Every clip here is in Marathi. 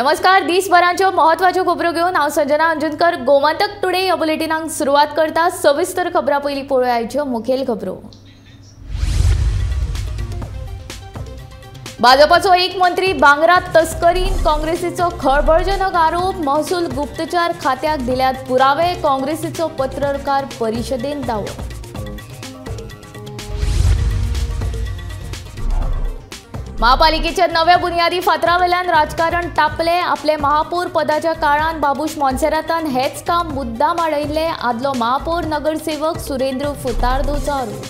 नमस्कार, दिसभरांच्यो महत्वाच्यो खबरो घेऊन हांव संजना अंजुनकर गोमांतक टुडे ह्या बुलेटिनाक सुरवात करता। सविस्तर खबरां पयलीं पळोवया आयच्यो मुखेल खबरो। भाजपाचो एक मंत्री भांगरात तस्करीन काँग्रेसीचो खळबळजनक आरोप। महसूल गुप्तचार खात्याक दिल्यात पुरावे, काँग्रेसीचो पत्रकार परिशदेन दावो। महापालिकेच्या नव्या बुनियादी फातरावेल्यान राजकारण तापले। आपले महापौर पदाच्या काळान बाबूश मोन्सेरातान हेच काम मुद्दाम आडयल्ले। आदलो महापौर नगरसेवक सुरेंद्र फुतार्दोचो आरोप।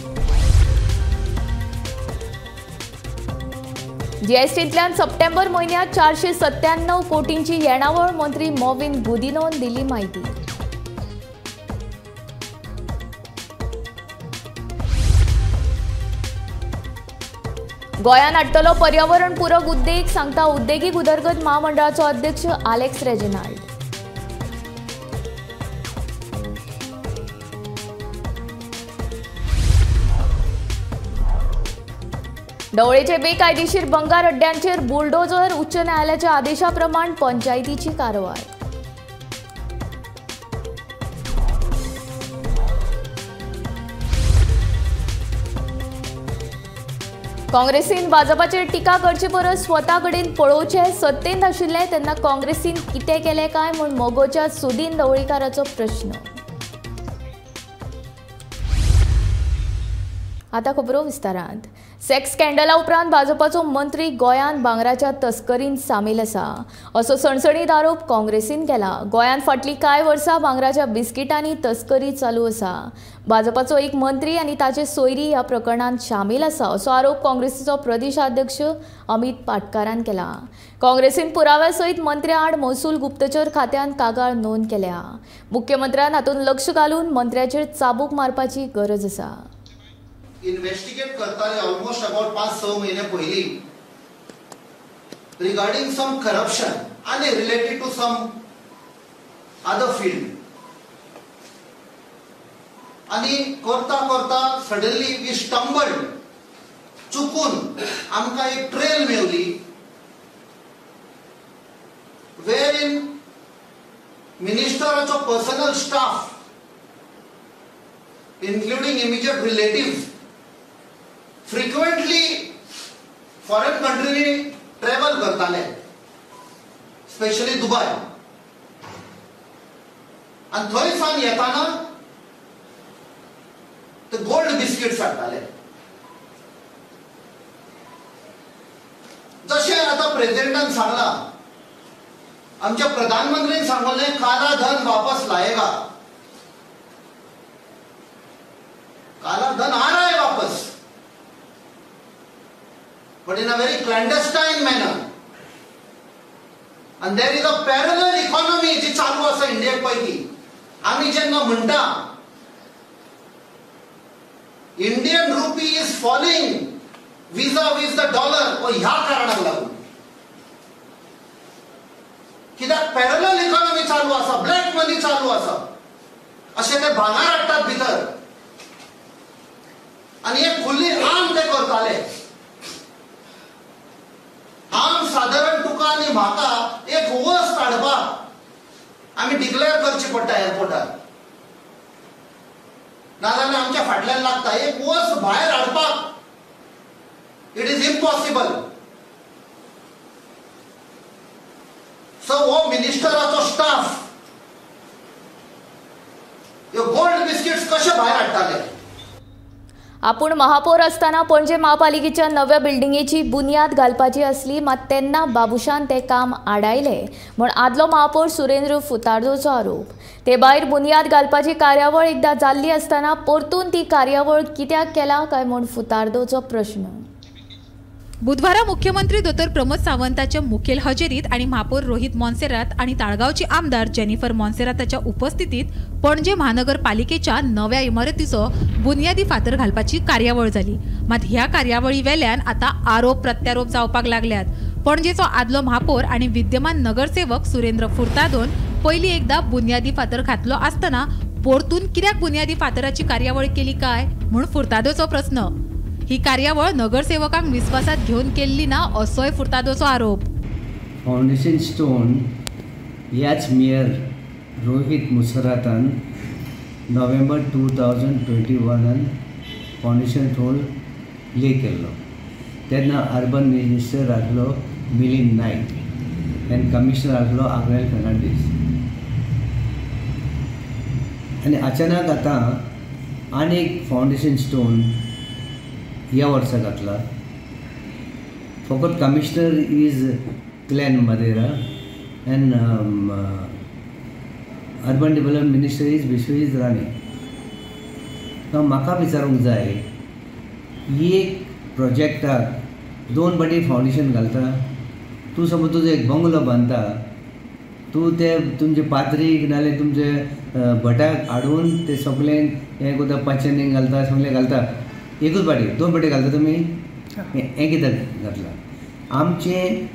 जीएसटींतल्यान सप्टेंबर म्हयन्यात 497 कोटींची येणावळ, मंत्री मोविन गुदिनोन दिली माहिती। गोंयान हाडटलो पर्यावरण पूरक उद्देग, सांगता उद्देगीक उदरगत महामंडळाचो अध्यक्ष आलेक्स रेजिनाल्ड। ढवळेचे बेकायदेशीर बंगार अड्ड्यांचेर बुलडोजर, उच्च न्यायालयाच्या आदेशाप्रमाण पंचायतीची कारवाय। काँग्रेसीन भाजपाचेर टिका करचे परस स्वता कडेन पळोवचे। सत्तेंत आशिल्ले तेन्ना काँग्रेसीन कितें केलें काय म्हूण मोगोच्या सुदीन ढवळीकाराचो प्रश्न। आता खबरो विस्तारांत। सेक्स स्कॅन्डला उपरांत भाजपाचो मंत्री गोंयान भांगराच्या तस्करीन सामील आसा असो सणसणीत आरोप काँग्रेसीन केला। गोंयान फाटलीं कांय वर्सां भांगराच्या बिस्किटांनी तस्करी चालू आसा। भाजपाचो एक मंत्री आनी ताचे सोयरी ह्या प्रकरणांत शामील आसा असो आरोप काँग्रेसीचो प्रदेशाध्यक्ष अमित पाटकारान केला। काँग्रेसीन पुराव्या सयत मंत्र्या आड महसूल गुप्तचर खात्यान कागाळ नोंद केल्या। मुख्यमंत्र्यान हातूंत लक्ष घालून मंत्र्याचेर चाबूक मारपाची गरज आसा। इन्वेस्टिगेट करताले ऑलमोस्ट अबाउट 5-6 महीने पयली रिगार्डिंग सम करप्शन आणि related to some other field, आणि करता करता सडनली वी स्टंबल्ड, चुकून आमकां एक ट्रेल मेवली वेर इन मिनिस्टराचो personal staff including immediate relatives frequently foreign country travel करताले, स्पेशली दुबय, आणि थंयसान येताना ते गोल्ड बिस्किट्स हाडटाले। जशें आता प्रेसिडेंटान सांगला, आमच्या प्रधानमंत्रीन सांगले काला धन वापस लाएगा। काला धन आ रहा है वापस, but in a very clandestine manner, and there is a parallel economy जी चालू आसा इंडियेक पैकी। आमी जेन्ना म्हणटा Indian rupee is falling vis-a-vis the dollar, व ह्या कारणाक लागून कित्याक पॅरलल इकॉनॉमी चालू आसा, ब्लॅक मनी चालू आसा, अशें ते भांगार हाडटात भितर आणि एक खुल्ली आम ते करताले। आम साधारण तुका आणि म्हाका एक वस्त हाडपाक आमी डिक्लेअर करची पडटा एअरपोर्टार, नाजाल्यार आमच्या फाटल्यान लागता एक वस्त भायर हाडपाक, इट इज इम्पॉसिबल। सो हो मिनिस्टराचो स्टाफ ह्यो गोल्ड बिस्किट्स कशे भायर हाडटाले। आपूण महापौर असताना पणजे महापालिकेच्या नव्या बिल्डिंगेची बुनियाद घालपाची असली, मात तेन्ना बाबुशान ते काम आडायले म्हूण आदलो महापौर सुरेंद्र फुतार्दोचो आरोप। ते भायर बुनियाद घालपाची कार्यावळ एकदा जाल्ली असताना परतून ती कार्यावळ कित्याक केला काय म्हूण फुतार्दोचो प्रश्न। बुधवारा मुख्यमंत्री दोतर प्रमोद सावंताच्या मुखेल हजेरीत आणि महापौर रोहित मोन्सेरात आणि ताळगावची आमदार जेनिफर मोन्सेराताच्या उपस्थितीत पणजे महानगरपालिकेच्या नव्या इमारतीचो बुनियादी फातर घालपाची कार्यावळ जाली। मात ह्या कार्यावळी वेल्यान आता आरोप प्रत्यारोप जावपाक लागल्यात। पणजेचो आदलो महापौर आणि विद्यमान नगरसेवक सुरेंद्र फुतार्दोन पयली एकदा बुनियादी फातर घातलो असताना परतून कित्याक बुनियादी फातराची कार्यावळ केली काय म्हूण फुतार्दोचो प्रश्न। ही कार्यावळ नगरसेवकांक विश्वासात घेऊन केल्ली ना असोय फुतार्दोचो आरोप। फाउंडेशन स्टोन ह्याच मेयर रोहित मुसरातान नोव्हेंबर 2021 फाउंडेशन स्टोन ले केल्लो. तेन्ना अर्बन मिनिस्टर आसलो मिलिंद नायक आनी कमिशनर आसलो आग्नेल फर्नांडीस. आनी अचानक आतां आनी एक फाउंडेशन स्टोन ह्या वर्सा घातला. फकत कमिशनर इज क्लॅन मदेरा and urban development minister is Vishwajit Rane. म्हाका विचारूंक जाय, ही एक प्रोजेक्टाक 2 फावटी फाउंडेशन घालता. तूं समज तुजो एक बंगलो बांदता, तूं ते तुमचे पात्रीक नाल्यार तुमचे भटाक हाडून ते सगळें हें करता, पांचनीक घालता, सगळें घालता. एकूच पाटी 2 फावटी घालता तुमी. हें कित्याक घातलां? आमचें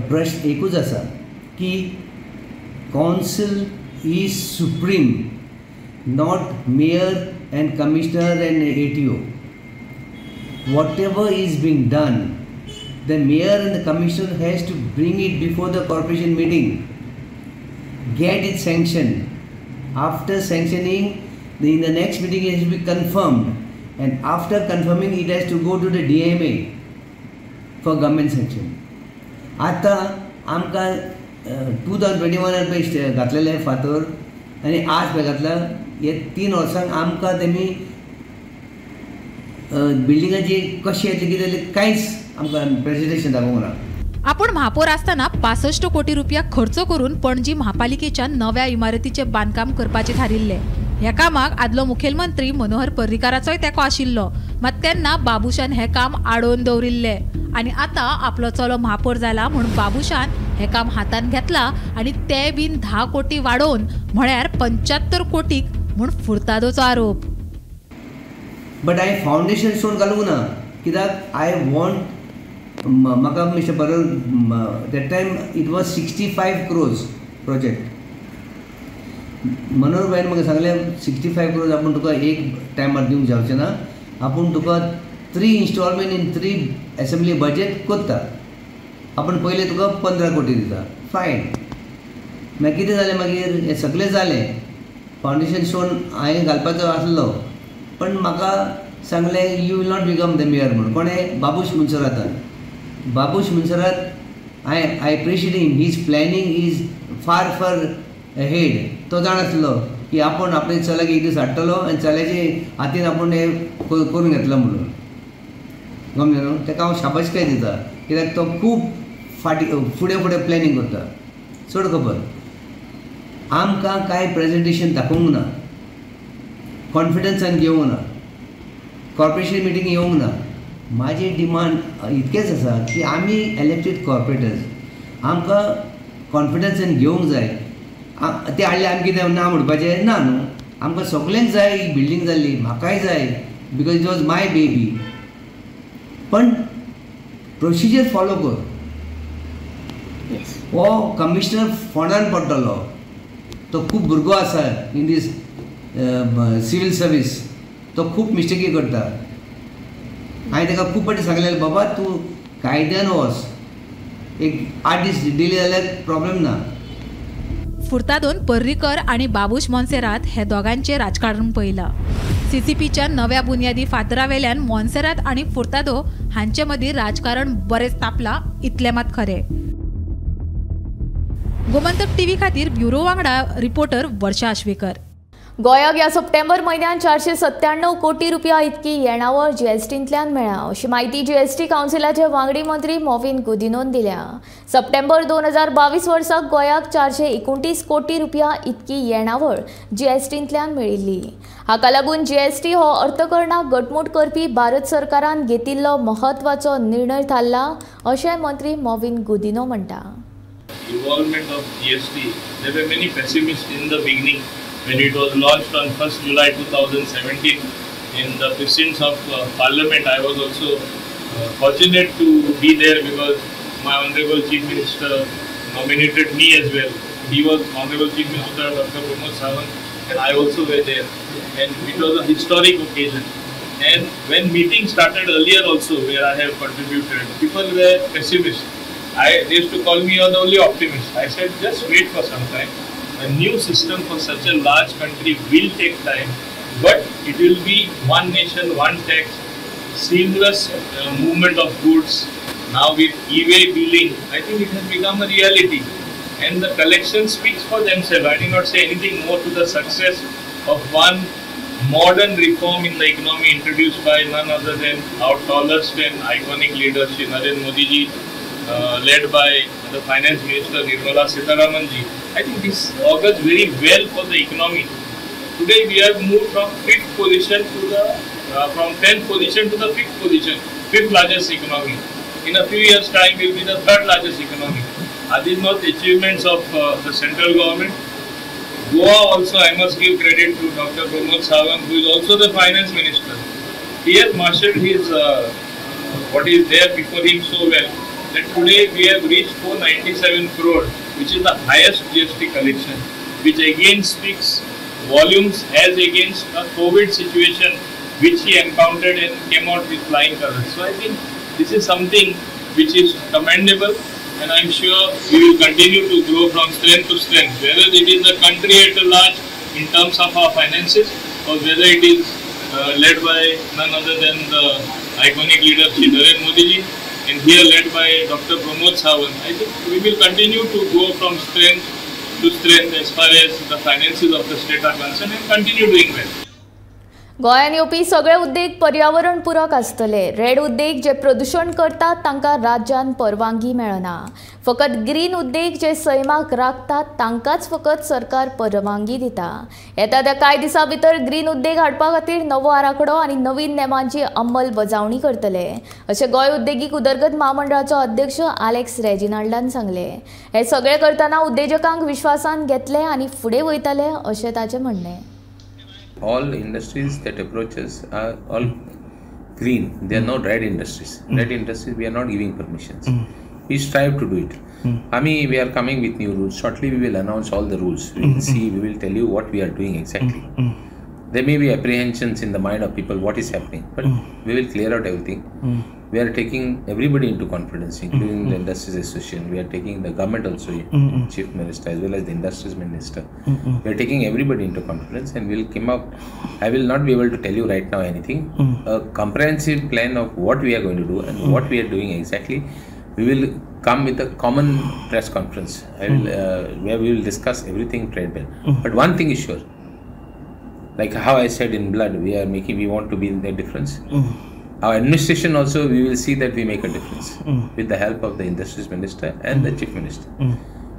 प्रश्न एकूच आसा की council is supreme, not mayor end commissioner end ATO. Whatever is being done, the mayor and the commissioner has to bring it before the corporation meeting, get it sanctioned. After sanctioning, in the next meeting it has to be confirmed, and after confirming it has to go to the DMA for government sanction. आता आमकां 2021 पळय घातलेले फातर आनी आज पळय घातला. हे 3 वर्सांक आमकां तेमी बिल्डिंगाची कशी येतली कितें जाली कांयच आमकां प्रेजेंटेशन दाखोवंक ना. आपण महापौर असताना 65 कोटी रुपया खर्च करून पणजी महापालिकेच्या नव्या इमारतीचे बांदकाम करपाचे थारिल्ले. ह्या कामाक आदलो मुखेलमंत्री मनोहर पर्रीकाराचोय तेंको आशिल्लो, मात तेन्ना बाबुशान हे काम आडोवन दवरिल्ले. आणि आता आपलो चलो महापौर जाला म्हणून बाबुशान हे काम हातान घेतला आणि ते बीन 10 कोटी वाडोवन म्हळ्यार 75 कोटीक म्हूण फुर्तादोचो आरोप. बट हांवें फाउंडेशन स्टोन घालूंक ना, कित्याक आय वॉन्ट, म्हाका मिस्टर बरो that time it was 65 crores project. Manohar भाईन म्हाका सांगलें 65 crores आपूण तुका एक टायमार दिवंक जावचें ना, आपूण तुका 3 installment इन 3 असेंब्ली बजेट करता. आपूण पयलें तुका 15 कोटी दिता. फायन. मागीर कितें जालें, मागीर हें सगळें जालें. फाउंडेशन स्टोन हांवें घालपाचो आसलो, पण म्हाका सांगलें you will not become the mayor म्हणून. कोणें? बाबूश मुन्सरातान. Babush Monserrate I appreciate him. His planning is far head. तो जाण आसलो की आपूण आपल्या चल्याक एक दीस हाडटलो आनी चल्याचे हातीन आपूण हें करून घेतलो म्हणून. गमलें न्हू. ताका हांव शाबासकाय दिता, कित्याक तो खूब फुडें प्लॅनिंग करता. चड खबर. आमकां कांय प्रेजेंटेशन दाखोवंक ना, कॉन्फिडन्सान घेवंक ना, कॉर्पोरेशन मिटींग येवंक ना. म्हाजी डिमांड इतकेंच आसा की आमी इलेक्टेड कॉर्पोरेटर्स, आमकां कॉन्फिडन्सान घेवंक जाय. ते हाडले आमी कितें ना म्हणपाचें ना न्हू. आमकां सगळ्यांक जाय ही बिल्डींग जाल्ली, म्हाकाय जाय, because it was my baby. पण प्रोसिजर फॉलो कर. हो कमिशनर फोंडान पडटलो, तो खूब भुरगो आसा इन दीस सिवील सर्वीस, तो खूब मिस्टेकी करता. हांवें ताका खूब फावटी सांगलेलें, बाबा तूं कायद्यान वच, एक 8 दीस डिले जाल्यार प्रॉब्लेम ना. फुर्तादोन पर्रीकर आणि बाबूश मोन्सेरात हे दोगांचे राजकारण पळयलां. CCPच्या नव्या बुन्यादी फातरावेल्यान मोन्सेरात आणि फुर्तादो हांचे मदीं राजकारण बरेच तापलां, इतलें मात खरें. गोमंतक TV खातीर ब्युरो वांगडा रिपोर्टर वर्षा आश्वेकर. गोंयाक ह्या सप्टेंबर म्हयन्यात 497 कोटी रुपया इतकी येणावळ GSTंतल्यान मेळ्ळा, अशी माहिती GST कावन्सिलाचे वांगडी मंत्री मॉविन गुदिनोन दिल्या. सप्टेंबर 2022 वर्सा गोंयाक 429 कोटी रुपया इतकी येणावळ GSTंतल्यान मेळिल्ली. हाका लागून GST हो अर्थकरणाक घटमूट करपी भारत सरकारान घेतिल्लो महत्वाचो निर्णय थारला, अशें मंत्री मॉविन गुदिनो म्हणटा. Involvement of GST, there were many pessimists in the beginning when it was launched on 1st July 2017 in the presence of Parliament. I was also fortunate to be there because my Honorable Chief Minister nominated me as well. He was Honorable Chief Minister Dr. Pramod Sawant and I also were there, and it was a historic occasion. And when meeting started earlier also, where I have contributed, people were pessimists They used to call me the only optimist. I said, just wait for some time. A new system for such a large country will take time, but it will be one nation, one tax, seamless movement of goods. Now with e-way billing, I think it has become a reality, and the collection speaks for themselves. I do not say anything more to the success of one modern reform in the economy introduced by none other than our tallest and iconic leader, Shri Narendra Modi ji, led by the Finance Minister Nirmala Sitharaman ji. I think this augurs very well for the economy. Today we have moved from 5th position to the from 10th position to the 5th position, 5th largest economy. In a few years' time, we will be the 3rd largest economy. Are these not achievements of the central government? Goa also, I must give credit to Dr. Pramod Sawant, who is also the finance minister. He has marshaled his what is there before him so well that today we have reached 497 crore, which is the highest GST collection, which again speaks volumes as against a COVID situation which he encountered and came out with flying colors. So I think this is something which is commendable, and I am sure we will continue to grow from strength to strength, whether it is the country at large in terms of our finances or whether it is led by none other than the iconic leader Shri Narendra Modi ji, and here led by Dr. Pramod Sawant. I think we will continue to go from strength to strength as far as the finances of the state are concerned and continue doing well. गोंयान येवपी सगळे उद्देग पर्यावरण पूरक आसतले. रेड उद्देग जे प्रदूषण करतात तांकां राज्यान परवानगी मेळना. फकत ग्रीन उद्देग जे सैमाक राखतात तांकांच फकत सरकार परवानगी दिता. येता त्या कांय दिसां भितर ग्रीन उद्देग हाडपा खातीर नवो आराखडो आनी नवीन नेमांची अंमलबजावणी करतले, अशें गोंय उद्देगीक उदरगत महामंडळाचो अध्यक्ष आलेक्स रेजिनाल्डान सांगले. हे सगळे करतना उद्देजकांक विश्वासान घेतले आनी फुडें वयतले अशें ताचें म्हणणें. All industries that approach us are all green. They are not red industries. Red industries, we are not giving permissions. We strive to do it. We are coming with new rules. Shortly we will announce all the rules. We will see, we will tell you what we are doing exactly. There may be apprehensions in the mind of people what is happening, but we will clear out everything. We are taking everybody into confidence, including the Industries Association. We are taking the government also, Chief Minister as well as the Industries Minister. We are taking everybody into confidence, and we will come up. I will not be able to tell you right now anything. A comprehensive plan of what we are going to do and what we are doing exactly. We will come with a common press conference where we will discuss everything trade bill. But one thing is sure, like how I said in blood, we want to be in the difference. Our administration also, we will see that we make a difference with the help of the Industries Minister and the Chief Minister.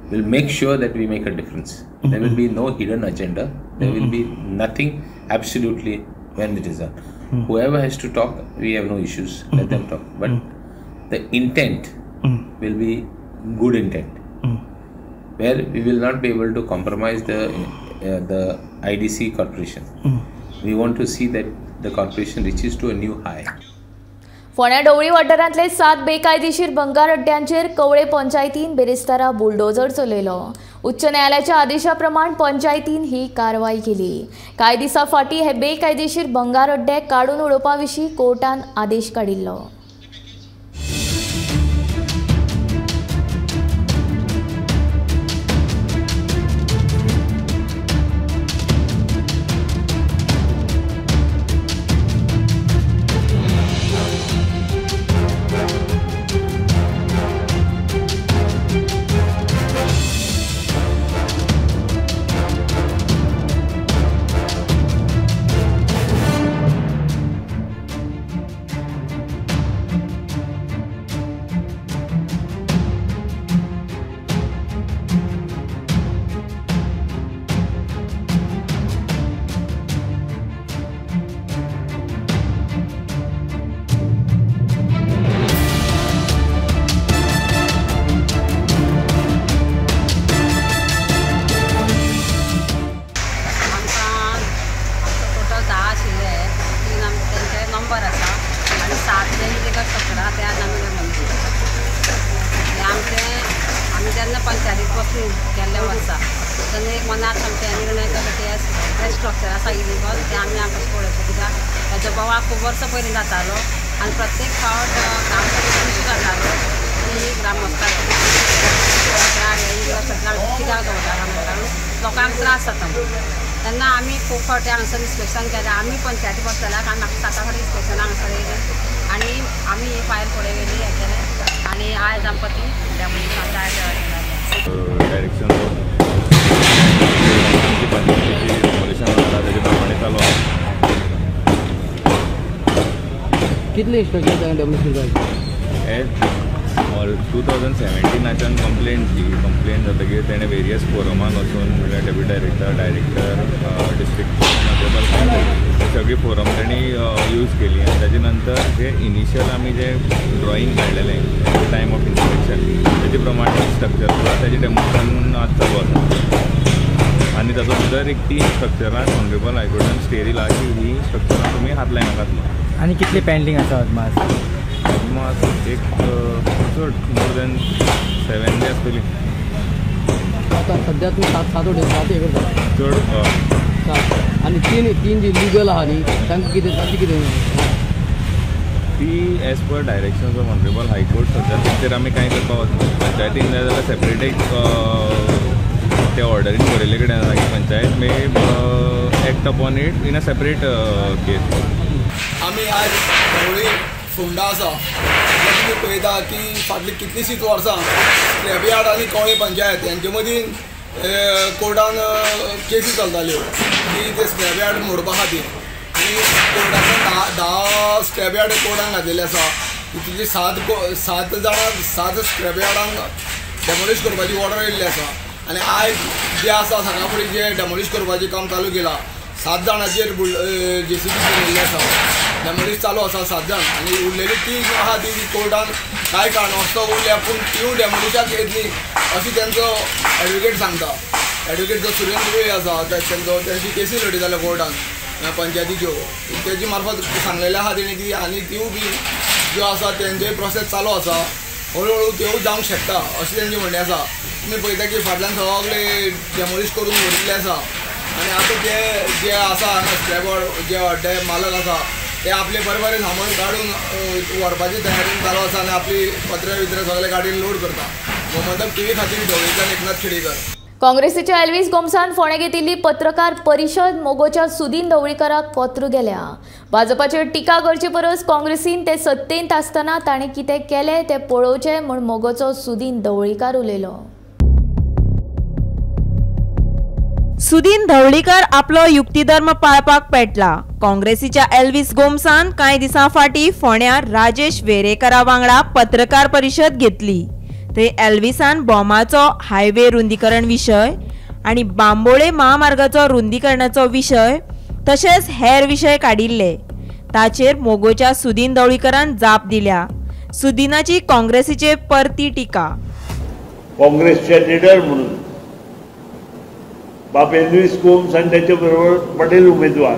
We'll make sure that we make a difference. There will be no hidden agenda. There will be nothing absolutely when it is done. Whoever has to talk, we have no issues. Let them talk. But the intent will be good intent, where we will not be able to compromise the IDC corporation. We want to see that the corporation reaches to a new high. फोंड्या ढवळी वाठारांतले 7 बेकायदेशीर भंगार अड्ड्यांचेर कवळे पंचायतीन बेरेस्तारा बुलडोजर चलयलो. उच्च न्यायालयाच्या आदेशा प्रमाण पंचायतीन ही कारवाई केली. कांय दिसां फाटीं हे बेकायदेशीर भंगार अड्डे काडून उडोवपा विशीं कोर्टान आदेश काडिल्लो. पंचायतीत बसून गेल्ले वर्सा तेन्ना एक मनार आमचे निर्णय केलो की हे स्ट्रक्चर आसा इलिगल ते आमी आमकां पळोवचें, कित्याक हेजो बोवाळ खूब वर्सां पयलीं जातालो आनी प्रत्येक फावट काम इशू जातालो. आमी ग्रामस्थान कित्याक दवरता कारण लोकांक त्रास जाता तेन्ना आमी खूब फावटी हांगासर इन्स्पेक्शन केलें आमी पंचायती बसतल्याक आमी म्हाका 7 फावटी इन्स्पेक्शन हांगासर येयलें आनी आमी ही फायल फुडें व्हेली हें केलें आनी आयज आमकां ती डेमोलिशन डायरेक्शन डेमोलिशन जाता तेजे प्रमाणे चालू आसा. कितले इन्स्पेक्शन डेमोलिशन जालें? 2017 कंप्लेंट जातकीर तेणें वेरियस फोरमांक वचून म्हणल्यार डेप्युटी डायरेक्टर डिस्ट्रिक्ट सगळी फोरम तेणी यूज केली आनी ताजे नंतर जे इनिशियल आमी जे ड्रॉईंग काडलेलें at the time of inspection तेजे प्रमाणे स्ट्रक्चर आसा तेजें डेमोलिशन आज चालू आसा आनी तातूंत भितर एक 3 स्ट्रक्चरान ऑनरेबल हायकोर्टान स्टे दिला की ही स्ट्रक्चरां तुमी हात लाय नाकात म्हणून. आनी कितले पेंडिंग आसा अदमास? एक चड मोर दॅन 7 days पयलीं. आतां सद्या तूं 7 हे करता चड. आनी तीन जी लिगल आहा न्ही तांकां कितें तांचें कितें ती as per directions of honourable high court सद्या तेचेर आमी कांय करपाक वचना. पंचायतीन जाय जाल्यार सेपरेट एक ते ऑर्डरीन बरयल्ले कडेन आसा की panchayat may act upon it in a separate case. आमी आज व्हडली फोंडा आसा तुमी पळयता की फाटली कितलींशींच वर्सां स्क्रॅपयार्ड आनी कवळे पंचायत हेंचे मदीं कोर्टान केसी चलताल्यो की ते स्क्रॅपयार्ड मोडपा खातीर आनी कोर्टान 10 स्क्रॅपयार्ड कोर्टान घातलेले आसा तितली 7 जाणां 7 स्क्रॅपयार्डांक डेमोलिश करपाची ऑर्डर येयल्ली आसा आनी आयज जे आसा सकाळ फुडें जे डेमोलिश करपाचें काम चालू केलां 7 जाणांचेर JCB केल्ली आसा डेमोलिश चालू आसा 7 जाण आनी उरलेली 3 आहा ती कोर्टान कांय कारणास्तव उरल्या पूण त्यो डेमोलिशाक येतली अशी तेंचो एडवोकेट सांगता. एडवोकेट जो सुरेंद्र आसा तेंची केसी लढयताले कोर्टान पंचायतीच्यो तेजी मार्फत सांगलेले आहा तेणी की आनी त्यो बी ज्यो आसा तेंचोय प्रोसेस चालू आसा हळू त्यो जावंक शकता अशें तेंचें म्हणणें आसा. तुमी पळयता की फाटल्यान सगळे डेमोलिश करून उडयल्ले आसा आनी आतां जे आसा हांगा स्क्रॅपयार्ड जे अड्डे मालक आसा ते आपले बरें सामान काडून व्हरपाची तयारीन चालू आसा आनी आपली पत्रे बित्रे सगळे गाडयेन लोड करता. गोमंतक TV खातीर ढवळीच्यान एकनाथ खेडेकर. काँग्रेसीचे एल्वीस गोमसान फोंड्या घेतिल्ली पत्रकार परिशद मोगोच्या सुदीन ढवळीकराक कोत्र गेल्या. भाजपाचेर टिका करचे परस काँग्रेसीन ते सत्तेंत आसतना ताणें कितें केलें तें पळोवचें म्हूण मोगोचो सुदीन ढवळीकार उलयलो. सुदीन ढवळीकर आपलो युक्तिधर्म पाळपाक पेटला. काँग्रेसीच्या एल्वीस गोमसान कांय दिसां फाटीं फोंड्यार राजेश वेरेकरा वांगडा पत्रकार परिशद घेतली. थंय एल्वीसान बॉमाचो हायवे रुंदीकरण विशय आनी बांबोळे महामार्गाचो रुंदीकरणाचो विशय तशेंच हेर विशय काडिल्ले. ताचेर मोगोच्या सुदीन ढवळीकरान जाप दिल्या. सुदीनाची काँग्रेसीचेर परती टिका. काँग्रेसचे लिडर म्हणून बाप एल्वीस गोम्स आणि त्याच्या बरोबर पटेल उमेदवार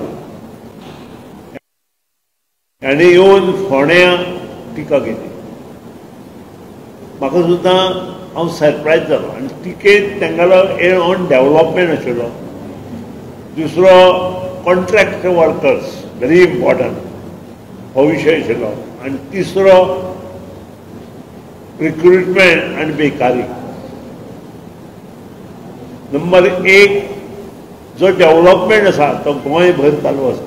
आणि येवन फोंड्या टिका केली. म्हाका सुद्दां हांव सरप्रायज जालो आनी टिकेत तेंगेलो ऑन डेव्हलपमेंट आशिल्लो. दुसरो कॉन्ट्रॅक्ट वर्कर्स व्हेरी इम्पॉर्टंट हो विशय आशिल्लो आनी तिसरो रिक्रुटमेंट आनी बेकारी. नंबर 1 जो डेव्हलपमेंट आसा तो गोंयभर चालू आसा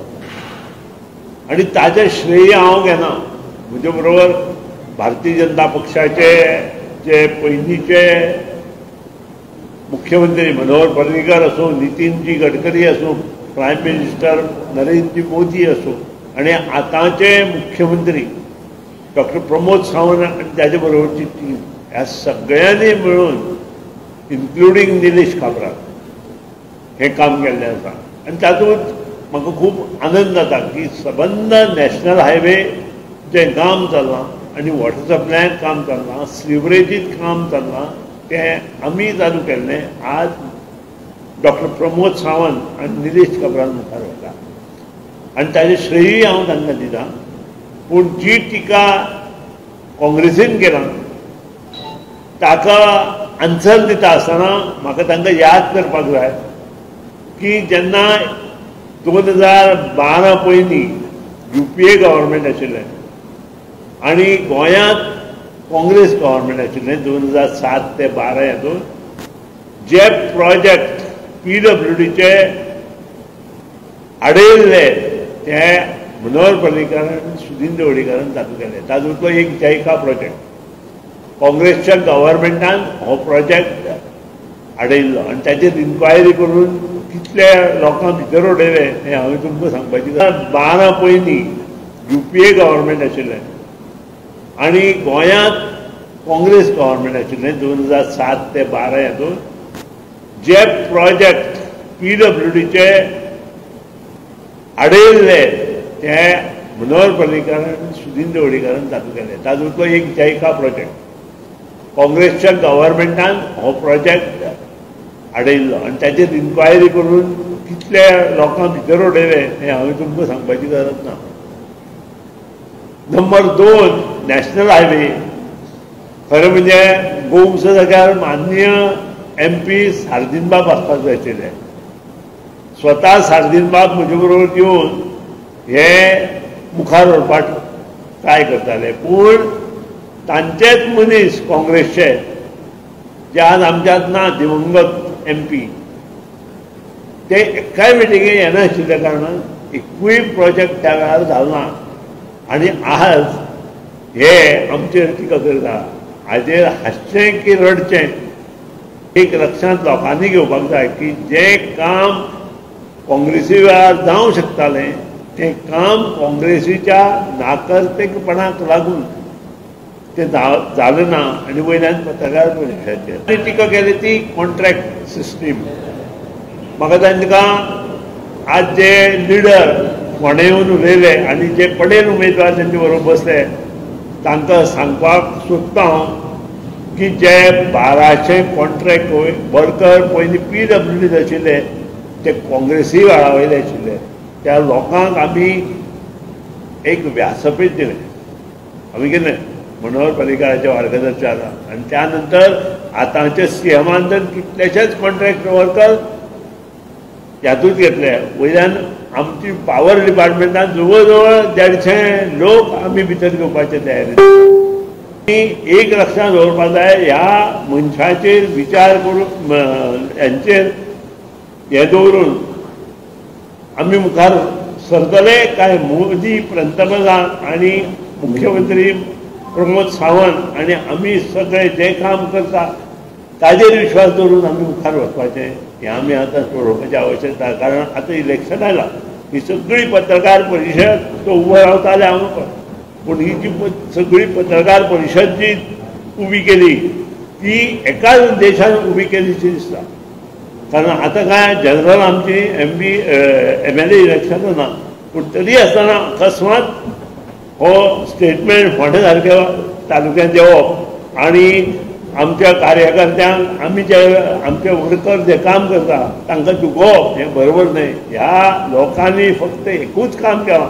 आनी ताजें श्रेय हांव घेना. म्हजे बरोबर भारतीय जनता पक्षाचे जे पयलींचे मुख्यमंत्री मनोहर पर्रीकर आसूं, नितीनजी गडकरी आसूं, प्रायम मिनिस्टर नरेंद्रजी मोदी आसूं आनी आतांचे मुख्यमंत्री डॉक्टर प्रमोद सावंत आनी ताजे बरोबरची टीम ह्या सगळ्यांनी मेळून इन्क्लुडींग निलेश काब्राल हे काम केल्लें आसा. आनी तातूंत म्हाका खूब आनंद जाता की सबंद नॅशनल हायवे जें काम चल्लां आनी वॉटर सप्लायाक काम चल्लां, सिवरेजीत काम चल्लां तें आमी चालू केल्लें आज डॉक्टर प्रमोद सावंत आनी निलेश काब्राल मुखार वता आनी ताजें श्रेय हांव तांकां दितां. पूण जी टिका काँग्रेसीन केलां ताका आन्सर दिता आसतना म्हाका तांकां याद करपाक जाय की जेन्ना 2012 पयलीं UPA गव्हर्मेंट आशिल्लें आनी गोंयांत काँग्रेस गव्हर्मेंट आशिल्लें 2007 ते 12 हातून जे प्रोजेक्ट PWDचे आडयल्ले ते मनोहर पर्रीकार आनी सुदीन ढवळीकारान चालू केले. तातूंतलो एक जायका प्रोजेक्ट काँग्रेसच्या गव्हर्मेंटान हो प्रोजेक्ट आडयल्लो आनी ताचेर इन्क्वायरी करून कितले लोकांक भितर उडयले हें हांवें तुमकां सांगपाची. 12 पयलीं UPA गव्हर्मेंट आशिल्लें आनी गोंयांत काँग्रेस गव्हर्मेंट आशिल्लें 2007 ते 12 हातून जे प्रोजेक्ट PWDचे आडयल्ले ते मनोहर पर्रीकार आनी सुदीन ढवळीकारान चालू केले. तातूंतलो एक जायका प्रोजेक्ट काँग्रेसच्या गव्हर्मेंटान हो प्रोजेक्ट आडयल्लो आनी ताचेर इन्क्वायरी करून कितले लोकांक भितर उडयले हें हांवें तुमकां सांगपाची गरज ना. Number 2 national highway. खरें म्हणजे गोमस जाग्यार माननीय MP सार्दिनबाब आसपाक जाय आशिल्ले. स्वता सार्दिनबाब म्हजे बरोबर येवन हे मुखार व्हरपाक ट्राय करताले, पूण तांचेच मनीस काँग्रेसचे जे आज आमच्यात ना दिवंगत MP ते एकाय मिटिंगेक येनाशिल्ल्या कारणान एकूय प्रोजेक्ट त्या वेळार जालो ना. आनी आज हे आमचेर टिका करता. हाजेर हांसचें की रडचें एक लक्षांत लोकांनी घेवपाक जाय की जें काम काँग्रेसी वेळार जावंक शकतालें तें काम काँग्रेसीच्या नाकर्तेपणाक लागून तें जालें ना. आनी वयल्यान पत्रकार परिशदेचेर टिका केली ती कॉन्ट्रॅक्ट सिस्टीम. म्हाका तांकां आज जे लिडर फोंडे येवन उलयले आनी जे पडेल उमेदवार तेंचे बरोबर बसले तांकां सांगपाक सोदता हांव की जे 1200 कॉन्ट्रॅक्ट वर्कर पयलीं PWD आशिल्ले ते काँग्रेसी वेळा वयले आशिल्ले. त्या लोकांक आमी एक व्यासपीठ दिलें. आमी केलें मनोहर पर्रीकाराच्या मार्गदर्शनान आनी त्या नंतर आतांचे CMान तर कितलेशेच कॉन्ट्रॅक्ट वर्कर ह्यातूंच घेतले. वयल्यान आमची पावर डिपार्टमेंटान जवळ जवळ 150 लोक आमी भितर घेवपाचे तयारी. एक लक्षात दवरपाक जाय ह्या मनशाचेर विचार करून हेंचेर हें दवरून आमी मुखार सरतले काय मोदी पंतप्रधान आनी मुख्यमंत्री प्रमोद सावंत आनी आमी सगळे जे काम करता ताजेर विश्वास दवरून आमी मुखार वचपाचें हें आमी आतां पळोवपाची आवश्यकता. कारण आतां इलेक्शन आयलां. ही सगळी पत्रकार परिशद तो उबो रावताले हांव नकळो, पूण ही जी सगळी पत्रकार परिशद जी उबी केली ती एकाच उद्देशान उबी केलीशी दिसता. कारण आतां काय जनरल आमची MLA इलेक्शन ना, पूण तरी आसतना अकस्मात हो स्टेटमेंट फोंडे सारक्या तालुक्यांत येवप आनी आमच्या कार्यकर्त्यांक आमी जे आमचे वर्कर जे काम करता तांकां दुखोवप हें बरोबर न्हय. ह्या लोकांनी फक्त एकूच काम केलां,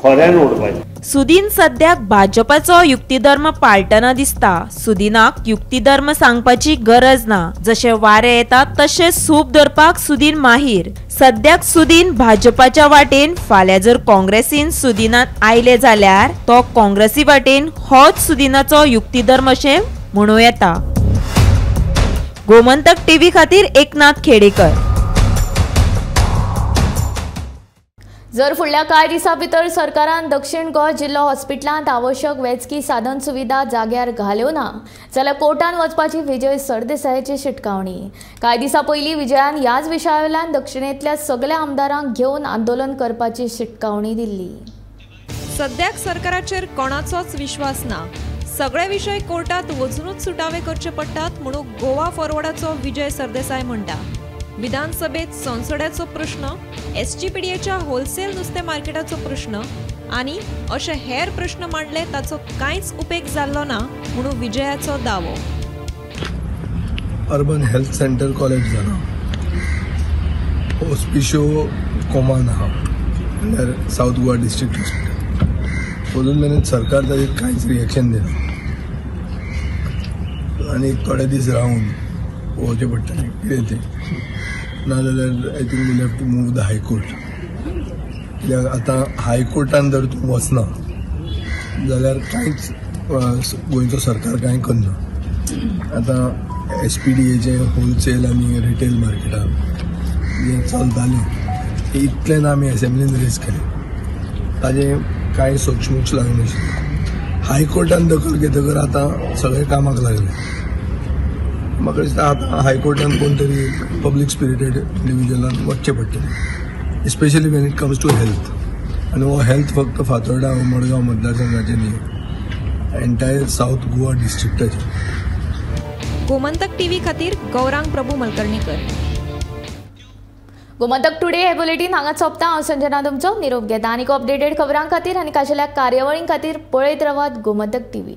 खोऱ्यान ओडपाचें. सुदीन सद्याक भाजपाचो युक्तिधर्म पाळटना दिसता. सुदीनाक युक्तिधर्म सांगपाची गरज ना. जशे वारे येता तशें सूप धरपाक सुदीन माहीर. सद्याक सुदीन भाजपाच्या वाटेन, फाल्यां जर काँग्रेसीन सुदीनात आयले जाल्यार तो काँग्रेसी वाटेन होच सुदीनाचो युक्तिधर्म अशें म्हणूं येता. गोमंतक TV खातीर एकनाथ खेडेकर. जर फुडल्या कांय दिसां भितर सरकारान दक्षिण गोंय जिल्लो हॉस्पिटलांत आवश्यक वैजकी साधन सुविधा जाग्यार घाल्यो ना जाल्यार कोर्टान वचपाची विजय सरदेसायाची शिटकावणी. कांय दिसां पयलीं विजयान ह्याच विशया वयल्यान दक्षिणेंतल्या सगळ्या आमदारांक घेवन आंदोलन करपाची शिटकावणी दिल्ली. सद्याक सरकाराचेर कोणाचोच विश्वास ना. सगळे विशय कोर्टात वचूनच सुटावे करचे पडटात म्हणून गोवा फॉरवर्डाचो विजय सरदेसाय म्हणटा. विधानसभेत संसदेचो प्रश्न, SGPDAच्या होलसेल नुस्तें मार्केटाचो प्रश्न आनी अशे हेर प्रश्न मांडले ताचो कांयच उपेग जाल्लो ना म्हणून विजयाचो दावो. अर्बन हेल्थ सेंटर कॉलेज जालो, ऑस्पिशियो कोमान आहा म्हणल्यार साऊथ गोवा डिस्ट्रिक्ट हॉस्पिटल. अजून मेरेन सरकार ताजेर कांयच रिएक्शन दिना आनी थोडे दीस रावन पळोवचें पडटलें कितें तें. नाजाल्यार I think will have to move the high court. कित्याक आतां हायकोर्टान जर तूं वचना जाल्यार कांयच गोंयचो सरकार कांय करना. आतां SPDAचे होलसेल आनी रिटेल मार्केटां जें चलतालें इतलें आमी असेंब्लीन रेज केलें. ताजें कांय सोक्षमोक्ष लागनाशिल्लें. हायकोर्टान दखल घेतकर आतां सगळे कामाक लागले. म्हाका दिसता आतां हायकोर्टान कोण तरी पब्लीक स्पिरिटेड इंडिविज्युअलान वचचें पडटलें, especially when it comes to health. आनी हो हेल्थ फक्त फातोर्डा मडगांव मतदारसंघाचें न्ही, एंटायर साऊथ गोवा डिस्ट्रिक्टाचें. गोमंतक टीव्ही खातीर गौरांग प्रभू मलकर्णीकर. गोमंतक टुडे हे बुलेटीन हांगाच सोंपता. हांव संजना तुमचो निरोप घेता. आनीक अपडेटेड खबरां खातीर आनी खाशेल्या कार्यावळीं खातीर पळयत रावात गोमंतक टीव्ही.